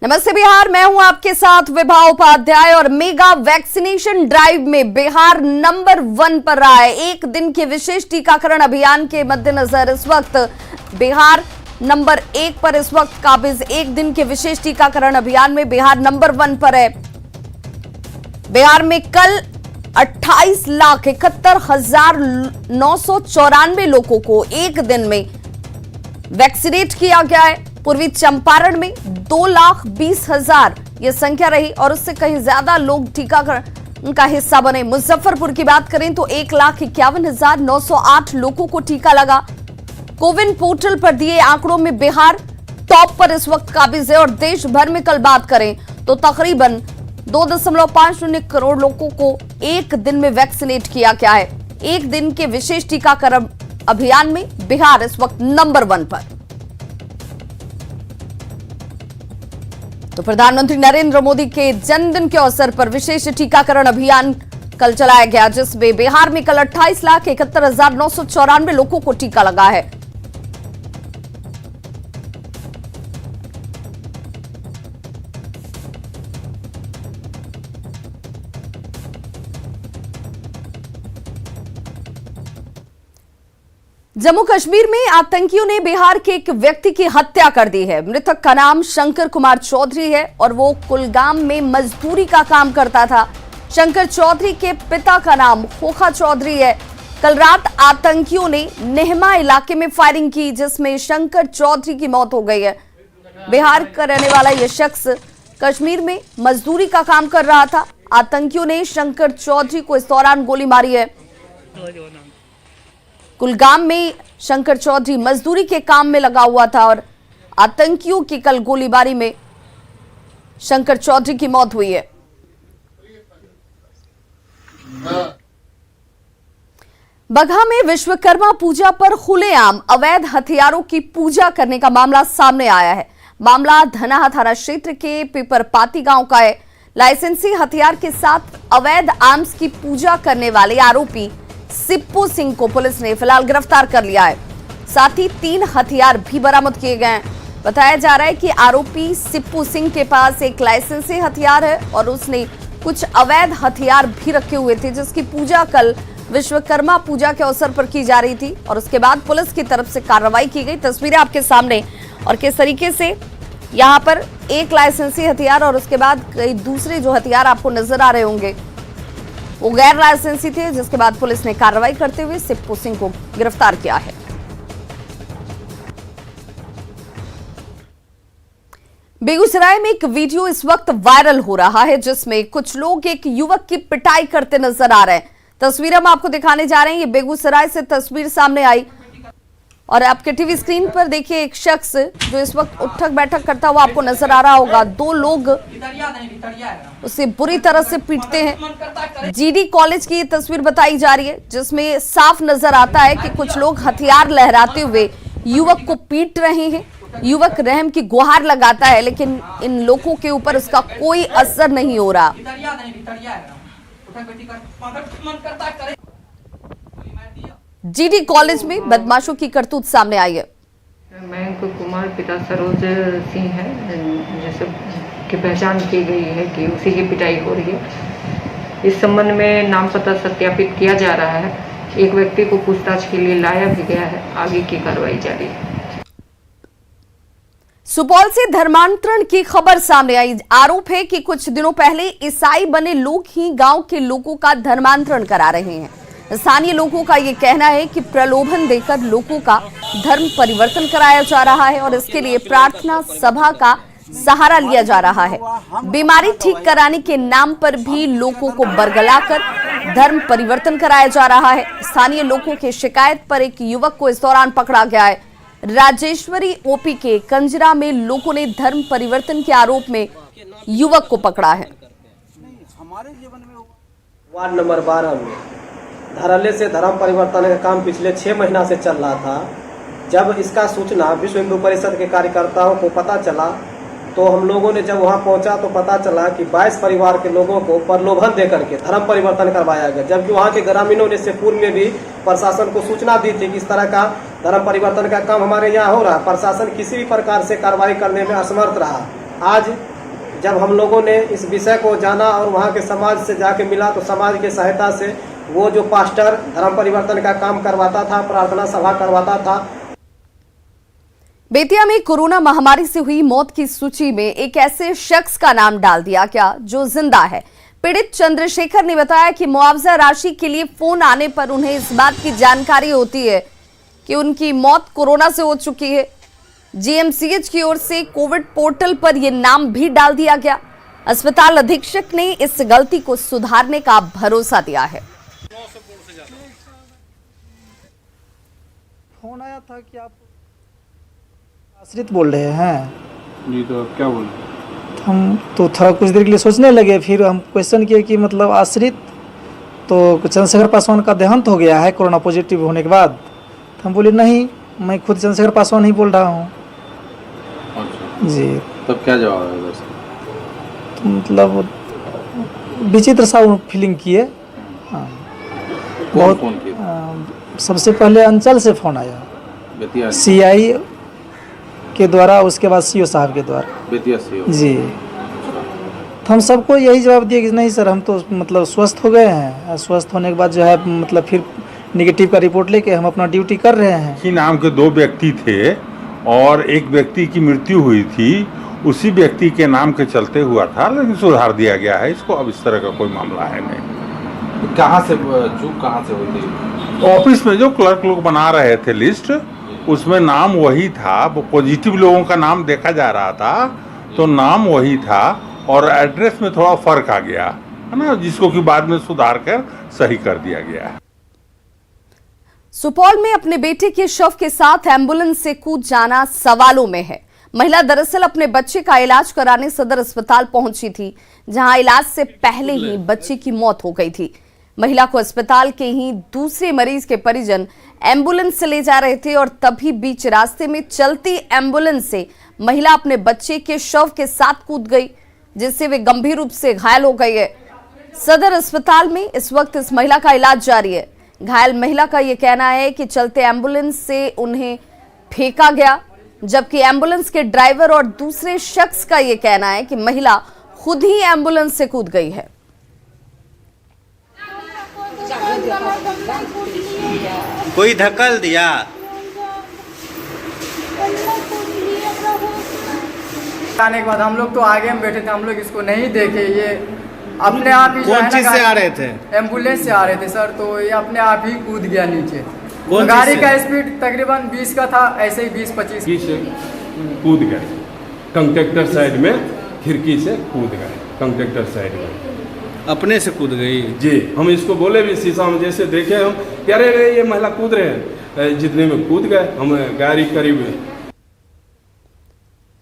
नमस्ते बिहार, मैं हूं आपके साथ विभा उपाध्याय और मेगा वैक्सीनेशन ड्राइव में बिहार नंबर 1 पर रहा है। एक दिन के विशेष टीकाकरण अभियान के मद्देनजर इस वक्त बिहार नंबर 1 पर इस वक्त काबिज। एक दिन के विशेष टीकाकरण अभियान में बिहार नंबर 1 पर है। बिहार में कल 28,71,994 लोगों को एक दिन में वैक्सीनेट किया गया है। पूर्वी चंपारण में 2,20,000 यह संख्या रही और उससे कहीं ज्यादा लोग टीकाकरण का हिस्सा बने। मुजफ्फरपुर की बात करें तो 1,51,908 लोगों को टीका लगा। कोविन पोर्टल पर दिए आंकड़ों में बिहार टॉप पर इस वक्त काबिज है और देश भर में कल बात करें तो तकरीबन 2.50 करोड़ लोगों को एक दिन में वैक्सीनेट किया गया है। एक दिन के विशेष टीकाकरण अभियान में बिहार इस वक्त नंबर 1 पर। तो प्रधानमंत्री नरेंद्र मोदी के जन्मदिन के अवसर पर विशेष टीकाकरण अभियान कल चलाया गया, जिसमें बिहार में कल 28,71,994 लोगों को टीका लगा है। जम्मू कश्मीर में आतंकियों ने बिहार के एक व्यक्ति की हत्या कर दी है। मृतक का नाम शंकर कुमार चौधरी है और वो कुलगाम में मजदूरी का काम करता था। शंकर चौधरी के पिता का नाम खोखा चौधरी है। कल रात आतंकियों ने नेहमा इलाके में फायरिंग की, जिसमें शंकर चौधरी की मौत हो गई है। बिहार का रहने वाला यह शख्स कश्मीर में मजदूरी का काम कर रहा था। आतंकियों ने शंकर चौधरी को इस दौरान गोली मारी है। कुलगाम में शंकर चौधरी मजदूरी के काम में लगा हुआ था और आतंकियों की कल गोलीबारी में शंकर चौधरी की मौत हुई है। बगहा में विश्वकर्मा पूजा पर खुलेआम अवैध हथियारों की पूजा करने का मामला सामने आया है। मामला धनाहा थाना क्षेत्र के पेपरपाती गांव का है। लाइसेंसी हथियार के साथ अवैध आर्म्स की पूजा करने वाले आरोपी सिप्पू सिंह को पुलिस ने फिलहाल गिरफ्तार कर लिया है। साथ ही 3 हथियार भी बरामद किए गए हैं। बताया जा रहा है कि आरोपी सिप्पू सिंह के पास एक लाइसेंसी हथियार है और उसने कुछ अवैध हथियार भी रखे हुए थे, जिसकी पूजा कल विश्वकर्मा पूजा के अवसर पर की जा रही थी और उसके बाद पुलिस की तरफ से कार्रवाई की गई। तस्वीरें आपके सामने और किस तरीके से यहाँ पर एक लाइसेंसी हथियार और उसके बाद कई दूसरे जो हथियार आपको नजर आ रहे होंगे वो गैर लाइसेंसी थे, जिसके बाद पुलिस ने कार्रवाई करते हुए सिप्पू सिंह को गिरफ्तार किया है। बेगूसराय में एक वीडियो इस वक्त वायरल हो रहा है, जिसमें कुछ लोग एक युवक की पिटाई करते नजर आ रहे हैं। तस्वीर हम आपको दिखाने जा रहे हैं। ये बेगूसराय से तस्वीर सामने आई और आपके टीवी स्क्रीन पर देखिए एक शख्स जो इस वक्त उठक बैठक करता हुआ आपको नजर आ रहा होगा। 2 लोग उसे बुरी तरह से पीटते हैं। जीडी कॉलेज की ये तस्वीर बताई जा रही है, जिसमें साफ नजर आता है कि कुछ लोग हथियार लहराते हुए युवक को पीट रहे हैं। युवक रहम की गुहार लगाता है, लेकिन इन लोगों के ऊपर उसका कोई असर नहीं हो रहा। जीडी कॉलेज में बदमाशों की करतूत सामने आई है। मयंक कुमार पिता सरोज सिंह है, जैसे की पहचान की गई है कि उसी की पिटाई हो रही है। इस संबंध में नाम पता सत्यापित किया जा रहा है। एक व्यक्ति को पूछताछ के लिए लाया भी गया है। आगे की कार्रवाई जारी है। सुपौल से धर्मांतरण की खबर सामने आई। आरोप है कि कुछ दिनों पहले ईसाई बने लोग ही गांव के लोगों का धर्मांतरण करा रहे हैं। स्थानीय लोगों का यह कहना है कि प्रलोभन देकर लोगों का धर्म परिवर्तन कराया जा रहा है और इसके लिए प्रार्थना सभा का सहारा लिया जा रहा है। बीमारी ठीक कराने के नाम पर भी लोगों को बरगलाकर धर्म परिवर्तन कराया जा रहा है। स्थानीय लोगों की शिकायत पर एक युवक को इस दौरान पकड़ा गया है। राजेश्वरी ओपी के कंजरा में लोगों ने धर्म परिवर्तन के आरोप में युवक को पकड़ा है। वार्ड नंबर 12 में धड़ल्ले से धर्म परिवर्तन का काम पिछले 6 महीना से चल रहा था। जब इसका सूचना विश्व हिंदू परिषद के कार्यकर्ताओं को पता चला तो हम लोगों ने जब वहां पहुंचा तो पता चला कि 22 परिवार के लोगों को प्रलोभन देकर के धर्म परिवर्तन करवाया गया, जबकि वहां के ग्रामीणों ने इससे पूर्व में भी प्रशासन को सूचना दी थी कि इस तरह का धर्म परिवर्तन का काम हमारे यहाँ हो रहा है। प्रशासन किसी भी प्रकार से कार्रवाई करने में असमर्थ रहा। आज जब हम लोगों ने इस विषय को जाना और वहाँ के समाज से जाके मिला तो समाज की सहायता से वो जो पास्टर धर्म परिवर्तन का काम करवाता था, प्रार्थना सभा करवाता था। बेतिया में कोरोना महामारी से हुई मौत की सूची में एक ऐसे शख्स का नाम डाल दिया गया जो जिंदा है। पीड़ित चंद्रशेखर ने बताया कि मुआवजा राशि के लिए फोन आने पर उन्हें इस बात की जानकारी होती है कि उनकी मौत कोरोना से हो चुकी है। जीएमसीएच की ओर से कोविड पोर्टल पर यह नाम भी डाल दिया गया। अस्पताल अधीक्षक ने इस गलती को सुधारने का भरोसा दिया है। फोन आया था कि आप आश्रित बोल रहे हैं जी, तो आप क्या बोले? हम तो थोड़ा कुछ देर के लिए सोचने लगे, फिर हम क्वेश्चन किए कि मतलब आश्रित तो चंद्रशेखर पासवान का देहांत हो गया है कोरोना पॉजिटिव होने के बाद। तो हम बोले नहीं, मैं खुद चंद्रशेखर पासवान ही बोल रहा हूँ। अच्छा, जी। तब क्या जवाब है वैसे? तो मतलब विचित्र सा फीलिंग किए। हाँ, कौन फोन किया? सबसे पहले अंचल से फोन आया, बेतिया सीआई के द्वारा, उसके बाद सीओ साहब के द्वारा। बेतिया से जी। तो हम सबको यही जवाब दिए कि नहीं सर, हम तो मतलब स्वस्थ हो गए हैं। स्वस्थ होने के बाद जो है मतलब फिर नेगेटिव का रिपोर्ट लेके हम अपना ड्यूटी कर रहे हैं। ही नाम के 2 व्यक्ति थे और एक व्यक्ति की मृत्यु हुई थी, उसी व्यक्ति के नाम के चलते हुआ था, लेकिन सुधार दिया गया है इसको। अब इस तरह का कोई मामला है नहीं। कहाँ से चूक कहाँ से हुई थी? ऑफिस में जो क्लर्क लोग बना रहे थे लिस्ट, उसमें नाम वही था। वो पॉजिटिव लोगों का नाम देखा जा रहा था तो नाम वही था और एड्रेस में थोड़ा फर्क आ गया है ना, जिसको कि बाद में सुधार कर सही कर दिया गया है। सुपौल में अपने बेटे के शव के साथ एम्बुलेंस से कूद जाना सवालों में है। महिला दरअसल अपने बच्चे का इलाज कराने सदर अस्पताल पहुंची थी, जहां इलाज से पहले ही बच्चे की मौत हो गई थी। महिला को अस्पताल के ही दूसरे मरीज के परिजन एम्बुलेंस से ले जा रहे थे और तभी बीच रास्ते में चलती एम्बुलेंस से महिला अपने बच्चे के शव के साथ कूद गई, जिससे वे गंभीर रूप से घायल हो गई है। सदर अस्पताल में इस वक्त इस महिला का इलाज जारी है। घायल महिला का यह कहना है कि चलते एम्बुलेंस से उन्हें फेंका गया, जबकि एम्बुलेंस के ड्राइवर और दूसरे शख्स का यह कहना है कि महिला खुद ही एम्बुलेंस से कूद गई है। कोई धक्कल दिया? आने के बाद हम लोग तो आगे में बैठे थे, हम लोग इसको नहीं देखे। ये अपने आप ही कौन चीज से आ रहे थे? एम्बुलेंस से आ रहे थे सर, तो ये अपने आप ही कूद गया नीचे। कौन गाड़ी चीज का स्पीड तकरीबन 20 का था, ऐसे ही 20-25 से कूद गए। कंडक्टर साइड में खिड़की से कूद गए, कंडक्टर साइड में अपने से कूद गई। जी। हम इसको बोले भी, शीशा में जैसे देखे हम, कह रहे ये महिला कूद रहे हैं, जितने में कूद गए। हम गाड़ी करीब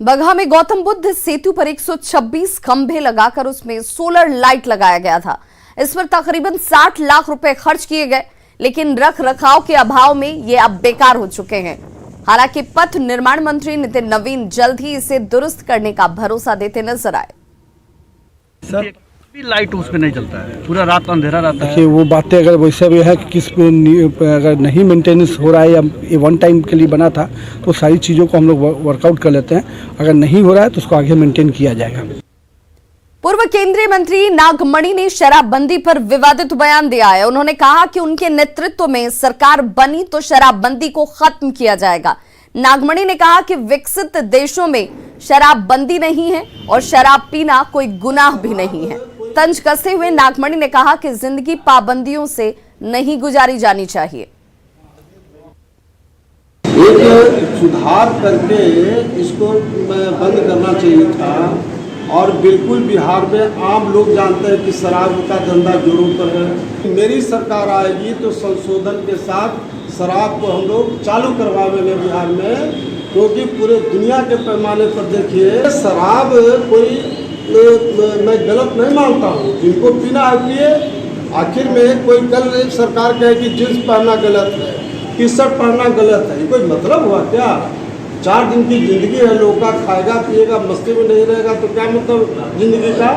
बगहा में गौतम बुद्ध सेतु पर 126 खंभे लगाकर उसमें सोलर लाइट लगाया गया था। इस पर तकरीबन 60 लाख रुपए खर्च किए गए, लेकिन रख रखाव के अभाव में ये अब बेकार हो चुके हैं। हालांकि पथ निर्माण मंत्री नितिन नवीन जल्द ही इसे दुरुस्त करने का भरोसा देते नजर आए। सर लाइट उस पे नहीं चलता है, पूरा रात अंधेरा रहता है। देखिए वो बातें अगर वैसे भी है कि किस पे अगर नहीं मेंटेनेंस हो रहा है या ये वन टाइम के लिए बना था, तो सारी चीज़ों को हम लोग वर्कआउट कर लेते हैं। अगर नहीं हो रहा है तो उसको आगे मेंटेन किया जाएगा। पूर्व केंद्रीय मंत्री नागमणि ने शराबबंदी पर विवादित बयान दिया है। उन्होंने कहा कि उनके नेतृत्व में सरकार बनी तो शराबबंदी को खत्म किया जाएगा। नागमणि ने कहा कि विकसित देशों में शराबबंदी नहीं है और शराब पीना कोई गुनाह भी नहीं है। तंज कसते हुए नागमणि ने कहा कि जिंदगी पाबंदियों से नहीं गुजारी जानी चाहिए। एक सुधार करके इसको बंद करना चाहिए था। और बिल्कुल बिहार में आम लोग जानते हैं कि शराब का धंधा जोरों पर है। मेरी सरकार आएगी तो संशोधन के साथ शराब को हम लोग चालू करवाएंगे बिहार में, क्योंकि पूरे दुनिया के पैमाने पर देखिए शराब कोई मैं गलत नहीं मानता हूँ, जिनको पीना है पिए। आखिर में कोई कल सरकार कहे कि जींस पहनना गलत है, टी शर्ट पहनना गलत है, ये कोई मतलब हुआ क्या? 4 दिन की जिंदगी है, लोग का खाएगा पिएगा, मस्ती में नहीं रहेगा तो क्या मतलब जिंदगी का?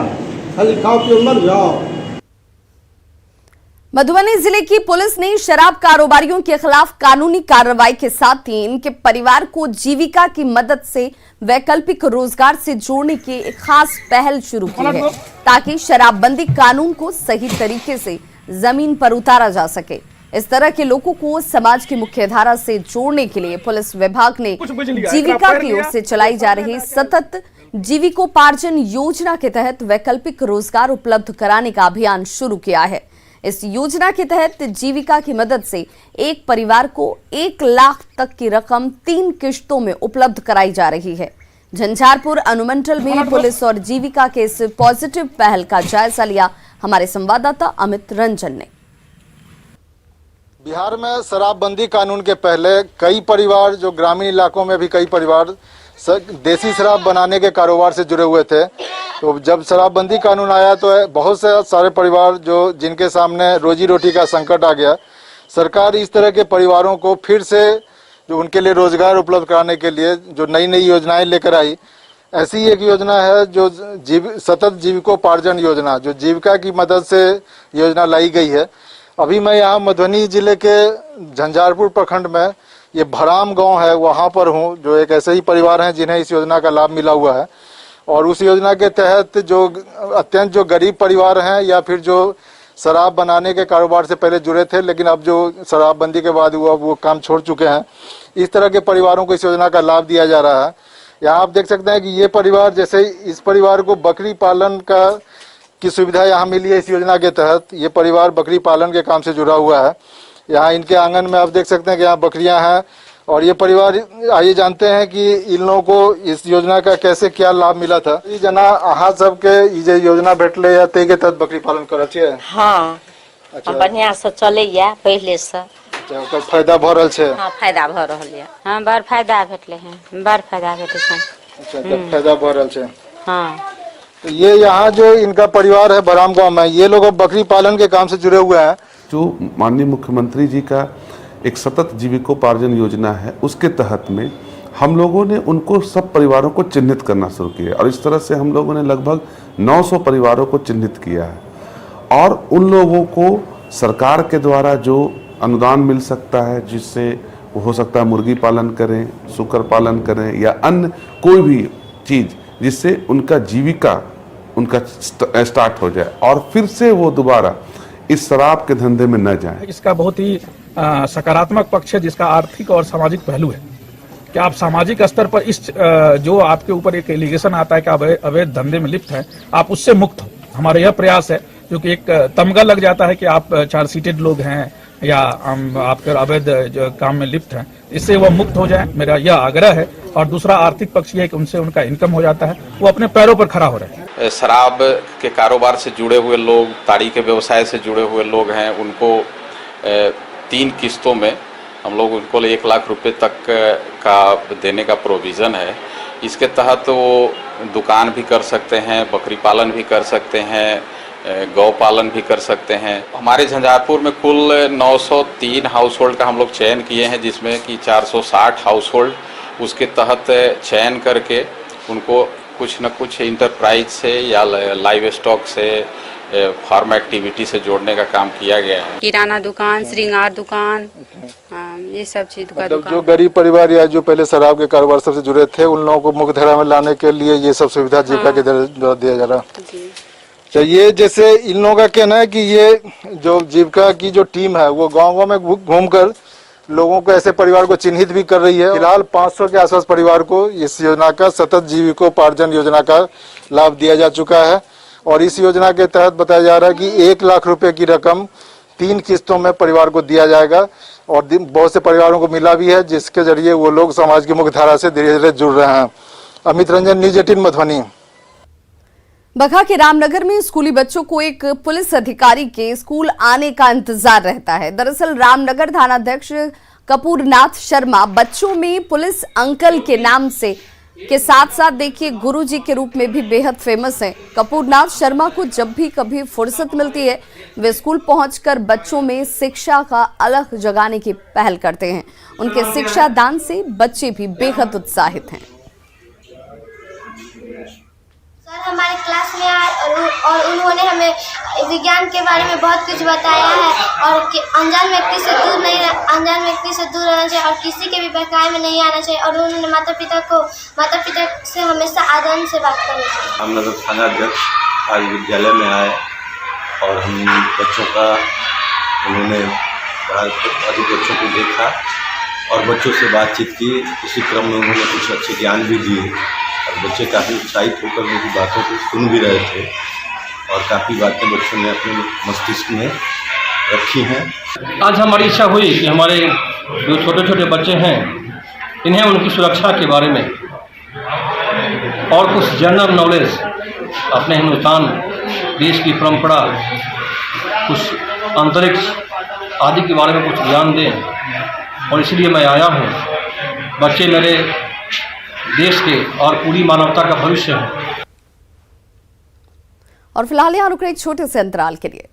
खाली खाओ पियो मर जाओ। मधुबनी जिले की पुलिस ने शराब कारोबारियों के खिलाफ कानूनी कार्रवाई के साथ ही इनके परिवार को जीविका की मदद से वैकल्पिक रोजगार से जोड़ने की एक खास पहल शुरू की है ताकि शराबबंदी कानून को सही तरीके से जमीन पर उतारा जा सके। इस तरह के लोगों को समाज की मुख्यधारा से जोड़ने के लिए पुलिस विभाग ने जीविका की ओर से चलाई जा रही सतत जीविकोपार्जन योजना के तहत वैकल्पिक रोजगार उपलब्ध कराने का अभियान शुरू किया है। इस योजना के तहत जीविका की मदद से एक परिवार को 1 लाख तक की रकम 3 किश्तों में उपलब्ध कराई जा रही है। झंझारपुर अनुमंडल में पुलिस और जीविका के इस पॉजिटिव पहल का जायजा लिया हमारे संवाददाता अमित रंजन ने। बिहार में शराबबंदी कानून के पहले कई परिवार, जो ग्रामीण इलाकों में भी कई परिवार देसी शराब बनाने के कारोबार से जुड़े हुए थे। तो जब शराबबंदी कानून आया तो बहुत से सारे परिवार जिनके सामने रोजी रोटी का संकट आ गया। सरकार इस तरह के परिवारों को फिर से जो उनके लिए रोजगार उपलब्ध कराने के लिए जो नई नई योजनाएं लेकर आई, ऐसी एक योजना है जो सतत जीविकोपार्जन योजना, जो जीविका की मदद से योजना लाई गई है। अभी मैं यहाँ मधुबनी जिले के झंझारपुर प्रखंड में ये भराम गांव है, वहाँ पर हूँ, जो एक ऐसे ही परिवार हैं जिन्हें इस योजना का लाभ मिला हुआ है। और उस योजना के तहत जो अत्यंत गरीब परिवार हैं या फिर जो शराब बनाने के कारोबार से पहले जुड़े थे लेकिन अब जो शराबबंदी के बाद वो काम छोड़ चुके हैं, इस तरह के परिवारों को इस योजना का लाभ दिया जा रहा है। यहाँ आप देख सकते हैं कि ये परिवार, जैसे इस परिवार को बकरी पालन की सुविधा यहाँ मिली है इस योजना के तहत। ये परिवार बकरी पालन के काम से जुड़ा हुआ है। यहाँ इनके आंगन में आप देख सकते हैं कि यहाँ बकरियां हैं। और ये परिवार, आइए जानते हैं कि इन लोगों को इस योजना का कैसे क्या लाभ मिला था। ई जना अहाँ सबके ई जे योजना भेटले या ते के तहत बकरी पालन करे छियै? हाँ, अच्छा, बढ़िया से चले या पहले से। ओकर फायदा भ रहल छै? हाँ, फायदा भ रहल है। हाँ, बड़ फायदा भेटले हैं, बड़ फायदा भेटे छै। अच्छा, तब फायदा भ रहल छै। हाँ, तो ये यहाँ जो इनका परिवार है बराम गाँव में, ये लोग बकरी पालन के काम से जुड़े हुए हैं। जो माननीय मुख्यमंत्री जी का एक सतत जीविकोपार्जन योजना है, उसके तहत में हम लोगों ने उनको सब परिवारों को चिन्हित करना शुरू किया और इस तरह से हम लोगों ने लगभग 900 परिवारों को चिन्हित किया है। और उन लोगों को सरकार के द्वारा जो अनुदान मिल सकता है, जिससे वो हो सकता है मुर्गी पालन करें, सूकर पालन करें या अन्य कोई भी चीज़ जिससे उनका जीविका उनका स्टार्ट हो जाए और फिर से वो दोबारा इस शराब के धंधे में न जाए। इसका बहुत ही सकारात्मक पक्ष है, जिसका आर्थिक और सामाजिक पहलू है कि आप सामाजिक स्तर पर इस जो आपके ऊपर एक एलिगेशन आता है कि आप अवैध धंधे में लिप्त हैं, आप उससे मुक्त हो। हमारा यह प्रयास है, जो कि एक तमगा लग जाता है कि आप चार्जशीटेड लोग हैं या आपके अवैध काम में लिप्त हैं, इससे वह मुक्त हो जाए, मेरा यह आग्रह है। और दूसरा आर्थिक पक्ष ये है कि उनसे उनका इनकम हो जाता है, वो अपने पैरों पर खड़ा हो रहे हैं। शराब के कारोबार से जुड़े हुए लोग, ताड़ी के व्यवसाय से जुड़े हुए लोग हैं, उनको 3 किस्तों में हम लोग उनको 1 लाख रुपए तक का देने का प्रोविज़न है। इसके तहत वो दुकान भी कर सकते हैं, बकरी पालन भी कर सकते हैं, गौ पालन भी कर सकते हैं। हमारे झंझारपुर में कुल 903 हाउस होल्ड का हम लोग चयन किए हैं, जिसमें कि 460 हाउस होल्ड उसके तहत चयन करके उनको कुछ न कुछ इंटरप्राइज से या लाइव स्टॉक से, फार्म एक्टिविटी से जोड़ने का काम किया गया है। किराना दुकान, श्रृंगार दुकान, ये सब चीज का दुकान। जो गरीब परिवार या जो पहले शराब के कारोबार से जुड़े थे, उन लोगों को मुख्यधारा में लाने के लिए ये सब सुविधा जीविका के द्वारा दिया जा रहा है। तो ये जैसे इन लोगों का कहना है कि ये जो जीविका की जो टीम है वो गाँव में घूमकर लोगों को, ऐसे परिवार को चिन्हित भी कर रही है। फिलहाल 500 के आसपास परिवार को इस योजना का, सतत जीविकोपार्जन योजना का लाभ दिया जा चुका है। और इस योजना के तहत बताया जा रहा है कि 1 लाख रुपए की रकम 3 किस्तों में परिवार को दिया जाएगा। और बहुत से परिवारों को मिला भी है, जिसके जरिए वो लोग समाज की मुख्य धारा से धीरे धीरे जुड़ रहे हैं। अमित रंजन, न्यूज़ 18 मधुबनी। बगहा के रामनगर में स्कूली बच्चों को एक पुलिस अधिकारी के स्कूल आने का इंतजार रहता है। दरअसल रामनगर थानाध्यक्ष कपूरनाथ शर्मा बच्चों में पुलिस अंकल के नाम से के साथ साथ देखिए गुरुजी के रूप में भी बेहद फेमस हैं। कपूरनाथ शर्मा को जब भी कभी फुर्सत मिलती है, वे स्कूल पहुंचकर बच्चों में शिक्षा का अलग जगाने की पहल करते हैं। उनके शिक्षा दान से बच्चे भी बेहद उत्साहित हैं। हमारे क्लास में आए और उन्होंने हमें विज्ञान के बारे में बहुत कुछ बताया है और अनजान व्यक्ति से दूर रहना चाहिए और किसी के भी बहकावे में नहीं आना चाहिए और उन्होंने माता पिता से हमेशा आदर से बात करनी चाहिए। हम नगर थानाध्यक्ष आज विद्यालय में आए और हम बच्चों का उन्होंने अधिक बच्चों को देखा और बच्चों से बातचीत की। इसी क्रम में उन्होंने कुछ अच्छे ज्ञान भी दिए और बच्चे काफ़ी उत्साहित होकर मेरी बातों को सुन भी रहे थे और काफ़ी बातें बच्चों ने अपने मस्तिष्क में रखी हैं। आज हमारी इच्छा हुई कि हमारे जो छोटे छोटे बच्चे हैं इन्हें उनकी सुरक्षा के बारे में और कुछ जनरल नॉलेज अपने हिंदुस्तान देश की परंपरा, कुछ अंतरिक्ष आदि के बारे में कुछ ज्ञान दें और इसलिए मैं आया हूँ। बच्चे मेरे देश के और पूरी मानवता का भविष्य है। और फिलहाल यहाँ रुक रहे एक छोटे से अंतराल के लिए।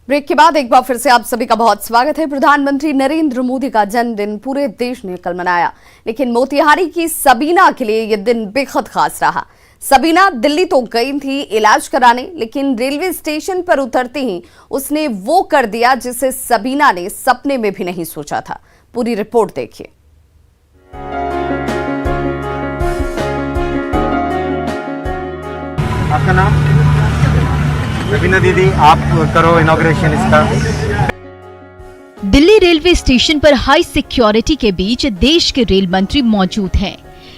ब्रेक के बाद एक बार फिर से आप सभी का बहुत स्वागत है। प्रधानमंत्री नरेंद्र मोदी का जन्मदिन पूरे देश ने कल मनाया, लेकिन मोतिहारी की सबीना के लिए यह दिन बेहद खास रहा। सबीना दिल्ली तो गई थी इलाज कराने, लेकिन रेलवे स्टेशन पर उतरते ही उसने वो कर दिया जिसे सबीना ने सपने में भी नहीं सोचा था। पूरी रिपोर्ट देखिए। आपका नाम? सबीना दीदी, आप करो इनॉग्रेशन इसका। दिल्ली रेलवे स्टेशन पर हाई सिक्योरिटी के बीच देश के रेल मंत्री मौजूद हैं।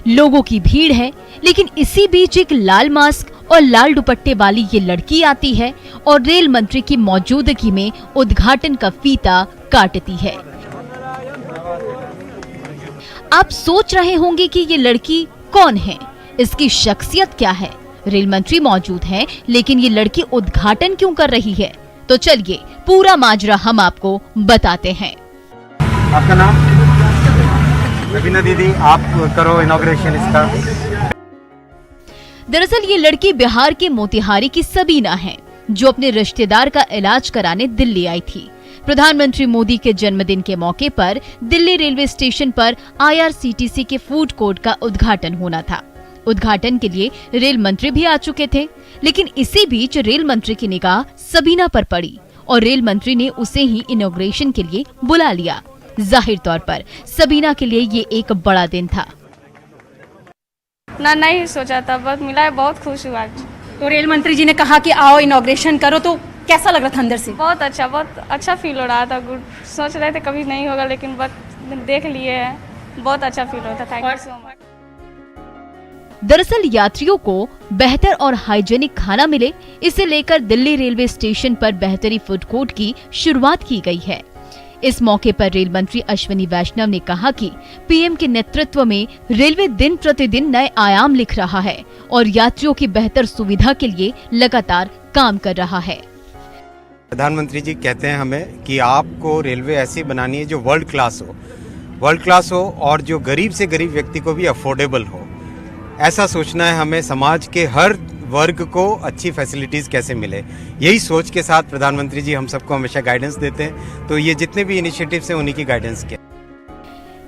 लोगों की भीड़ है, लेकिन इसी बीच एक लाल मास्क और लाल दुपट्टे वाली ये लड़की आती है और रेल मंत्री की मौजूदगी में उद्घाटन का फीता काटती है। आप सोच रहे होंगे कि ये लड़की कौन है, इसकी शख्सियत क्या है। रेल मंत्री मौजूद हैं, लेकिन ये लड़की उद्घाटन क्यों कर रही है? तो चलिए पूरा माजरा हम आपको बताते हैं। आपका नाम? सबीना दीदी, आप करो इनॉग्रेशन इसका। दरअसल ये लड़की बिहार के मोतिहारी की सबीना है, जो अपने रिश्तेदार का इलाज कराने दिल्ली आई थी। प्रधानमंत्री मोदी के जन्मदिन के मौके पर दिल्ली रेलवे स्टेशन पर IRCTC के फूड कोर्ट का उद्घाटन होना था। उद्घाटन के लिए रेल मंत्री भी आ चुके थे, लेकिन इसी बीच रेल मंत्री की निगाह सबीना पर पड़ी और रेल मंत्री ने उसे ही इनॉग्रेशन के लिए बुला लिया। जाहिर तौर पर सबीना के लिए ये एक बड़ा दिन था। नहीं सोचा था, बस मिला है, बहुत खुश हुआ। तो रेल मंत्री जी ने कहा कि आओ इनॉग्रेशन करो, तो कैसा लग रहा था अंदर से? बहुत अच्छा फील हो रहा था। गुड, सोच रहे थे कभी नहीं होगा, लेकिन बस देख लिए हैं, बहुत अच्छा फील होता। Thank you so much. दरअसल यात्रियों को बेहतर और हाइजेनिक खाना मिले, इसे लेकर दिल्ली रेलवे स्टेशन पर बेहतरी फूड कोर्ट की शुरुआत की गई है। इस मौके पर रेल मंत्री अश्विनी वैष्णव ने कहा कि पीएम के नेतृत्व में रेलवे दिन प्रतिदिन नए आयाम लिख रहा है और यात्रियों की बेहतर सुविधा के लिए लगातार काम कर रहा है। प्रधानमंत्री जी कहते हैं हमें कि आपको रेलवे ऐसी बनानी है जो वर्ल्ड क्लास हो और जो गरीब से गरीब व्यक्ति को भी अफोर्डेबल हो। ऐसा सोचना है हमें, समाज के हर वर्ग को अच्छी फैसिलिटीज़ कैसे मिले। यही सोच के साथ प्रधानमंत्री जी हम सबको हमेशा गाइडेंस देते हैं, तो ये जितने भी इनिशिएटिव्स हैं उन्हीं की गाइडेंस के।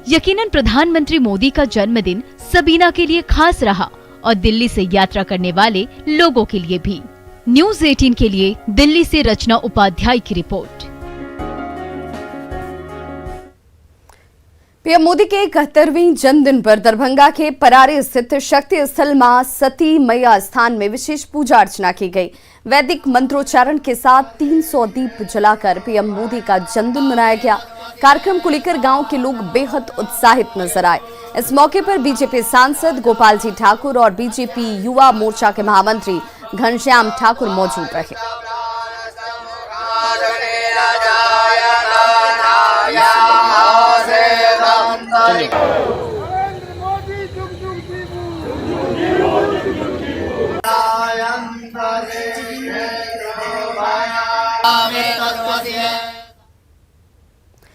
यकीनन प्रधानमंत्री मोदी का जन्मदिन सबीना के लिए खास रहा और दिल्ली से यात्रा करने वाले लोगों के लिए भी। न्यूज़ 18 के लिए दिल्ली से रचना उपाध्याय की रिपोर्ट। पीएम मोदी के 71वें जन्मदिन पर दरभंगा के परारे स्थित शक्ति स्थल मां सती मैया स्थान में विशेष पूजा अर्चना की गई। वैदिक मंत्रोच्चारण के साथ 300 दीप जलाकर पीएम मोदी का जन्मदिन मनाया गया। कार्यक्रम को लेकर गांव के लोग बेहद उत्साहित नजर आए। इस मौके पर बीजेपी सांसद गोपाल जी ठाकुर और बीजेपी युवा मोर्चा के महामंत्री घनश्याम ठाकुर मौजूद रहे।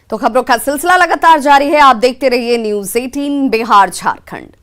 तो खबरों का सिलसिला लगातार जारी है। आप देखते रहिए न्यूज़ 18 बिहार झारखंड।